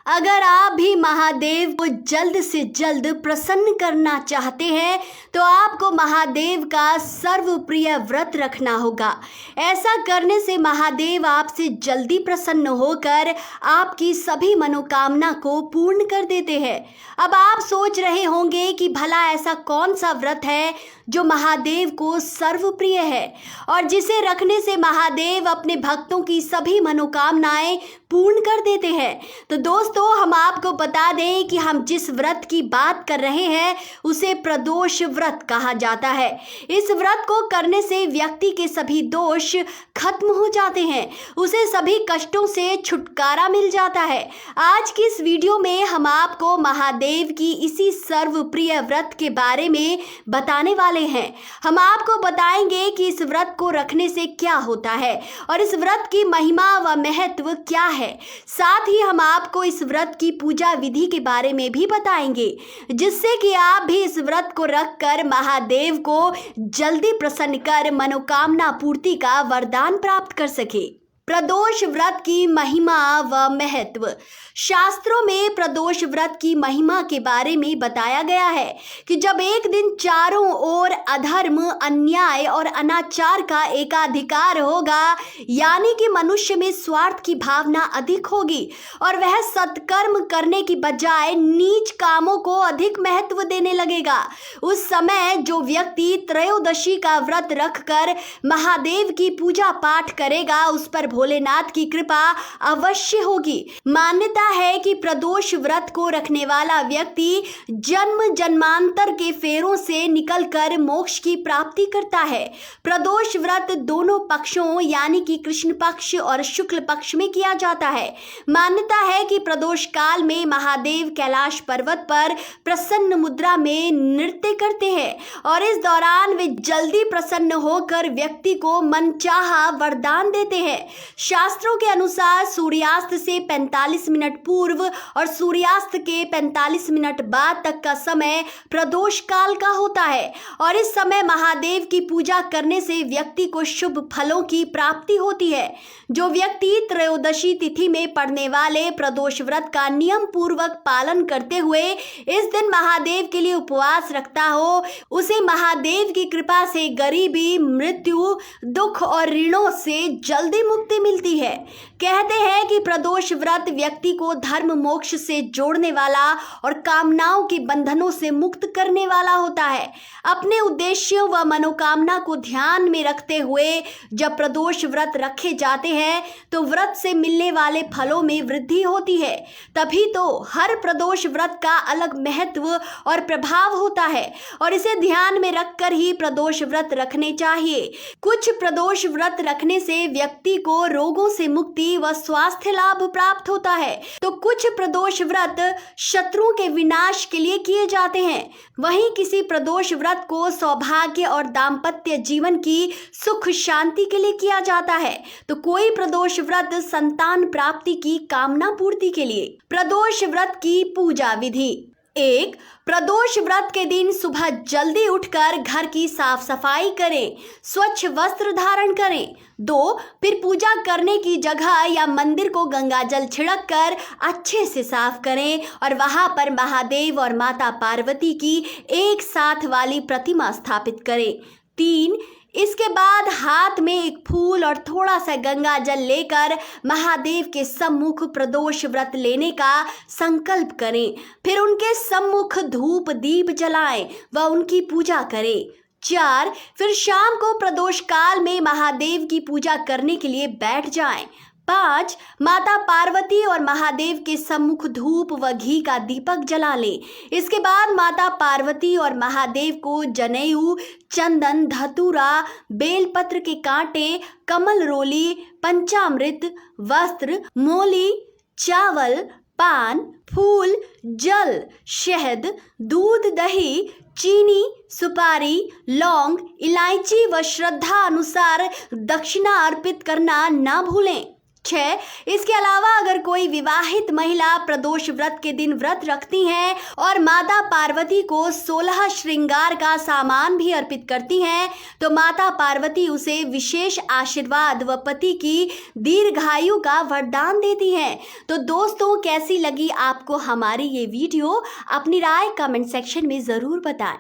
अगर आप भी महादेव को जल्द से जल्द प्रसन्न करना चाहते हैं तो आपको महादेव का सर्वप्रिय व्रत रखना होगा। ऐसा करने से महादेव आपसे जल्दी प्रसन्न होकर आपकी सभी मनोकामना को पूर्ण कर देते हैं। अब आप सोच रहे होंगे कि भला ऐसा कौन सा व्रत है जो महादेव को सर्वप्रिय है और जिसे रखने से महादेव अपने भक्तों की सभी मनोकामनाएं पूर्ण कर देते हैं। तो दोस्तों, हम आपको बता दें कि हम जिस व्रत की बात कर रहे हैं उसे प्रदोष व्रत कहा जाता है। इस व्रत को करने से व्यक्ति के सभी दोष खत्म हो जाते हैं, उसे सभी कष्टों से छुटकारा मिल जाता है। आज की इस वीडियो में हम आपको महादेव की इसी सर्वप्रिय व्रत के बारे में बताने वाले हैं। हम आपको बताएंगे कि इस व्रत को रखने से क्या होता है और इस व्रत की महिमा व महत्व क्या है। साथ ही हम आपको इस व्रत की पूजा विधि के बारे में भी बताएंगे, जिससे कि आप भी इस व्रत को रखकर महादेव को जल्दी प्रसन्न कर मनोकामना पूर्ति का वरदान प्राप्त कर सके। प्रदोष व्रत की महिमा व महत्व। शास्त्रों में प्रदोष व्रत की महिमा के बारे में बताया गया है कि जब एक दिन चारों ओर अधर्म, अन्याय और अनाचार का एकाधिकार होगा, यानी कि मनुष्य में स्वार्थ की भावना अधिक होगी और वह सत्कर्म करने की बजाय नीच कामों को अधिक महत्व देने लगेगा, उस समय जो व्यक्ति त्रयोदशी का व्रत रखकर महादेव की पूजा पाठ करेगा उस पर भोलेनाथ की कृपा अवश्य होगी। मान्यता है कि प्रदोष व्रत को रखने वाला व्यक्ति जन्म जन्मांतर के फेरों से निकलकर मोक्ष की प्राप्ति करता है। प्रदोष व्रत दोनों पक्षों यानी कि कृष्ण पक्ष और शुक्ल पक्ष में किया जाता है। मान्यता है कि प्रदोष काल में महादेव कैलाश पर्वत पर प्रसन्न मुद्रा में नृत्य करते हैं और इस दौरान वे जल्दी प्रसन्न होकर व्यक्ति को मनचाहा वरदान देते हैं। शास्त्रों के अनुसार सूर्यास्त से 45 मिनट पूर्व और सूर्यास्त के 45 मिनट बाद तक का समय प्रदोष काल का होता है और इस समय महादेव की पूजा करने से व्यक्ति को शुभ फलों की प्राप्ति होती है। जो व्यक्ति त्रयोदशी तिथि में पड़ने वाले प्रदोष व्रत का नियम पूर्वक पालन करते हुए इस दिन महादेव के लिए उपवास रखता हो, उसे महादेव की कृपा से गरीबी, मृत्यु, दुख और ऋणों से जल्दी मुक्ति मिलती है। कहते हैं कि प्रदोष व्रत व्यक्ति को धर्म मोक्ष से जोड़ने वाला और कामनाओं के बंधनों से मुक्त करने वाला होता है। अपने उद्देश्यों व मनोकामना को ध्यान में रखते हुए जब प्रदोष व्रत रखे जाते हैं तो व्रत से मिलने वाले फलों में वृद्धि होती है। तभी तो हर प्रदोष व्रत का अलग महत्व और प्रभाव होता है और इसे ध्यान में रखकर ही प्रदोष व्रत रखने चाहिए। कुछ प्रदोष व्रत रखने से व्यक्ति को रोगों से मुक्ति व स्वास्थ्य लाभ प्राप्त होता है, तो कुछ प्रदोष व्रत शत्रुओं के विनाश के लिए किए जाते हैं। वहीं किसी प्रदोष व्रत को सौभाग्य और दाम्पत्य जीवन की सुख शांति के लिए किया जाता है, तो कोई प्रदोष व्रत संतान प्राप्ति की कामना पूर्ति के लिए। प्रदोष व्रत की पूजा विधि। 1. प्रदोष व्रत के दिन सुबह जल्दी उठकर घर की साफ सफाई करें, स्वच्छ वस्त्र धारण करें। 2. फिर पूजा करने की जगह या मंदिर को गंगा जल छिड़क कर अच्छे से साफ करें और वहां पर महादेव और माता पार्वती की एक साथ वाली प्रतिमा स्थापित करें। 3. इसके बाद हाथ में एक फूल और थोड़ा सा गंगा जल लेकर महादेव के सम्मुख प्रदोष व्रत लेने का संकल्प करें। फिर उनके सम्मुख धूप दीप जलाएं व उनकी पूजा करें। 4. फिर शाम को प्रदोष काल में महादेव की पूजा करने के लिए बैठ जाएं। 5. माता पार्वती और महादेव के सम्मुख धूप व घी का दीपक जला लें। इसके बाद माता पार्वती और महादेव को जनेऊ, चंदन, धतूरा, बेलपत्र के कांटे, कमल रोली, पंचामृत, वस्त्र, मोली, चावल, पान, फूल, जल, शहद, दूध, दही, चीनी, सुपारी, लौंग, इलायची व श्रद्धा अनुसार दक्षिणा अर्पित करना न भूलें। 6। इसके अलावा अगर कोई विवाहित महिला प्रदोष व्रत के दिन व्रत रखती हैं और माता पार्वती को 16 श्रृंगार का सामान भी अर्पित करती हैं तो माता पार्वती उसे विशेष आशीर्वाद व पति की दीर्घायु का वरदान देती हैं। तो दोस्तों, कैसी लगी आपको हमारी ये वीडियो? अपनी राय कमेंट सेक्शन में ज़रूर बताएं।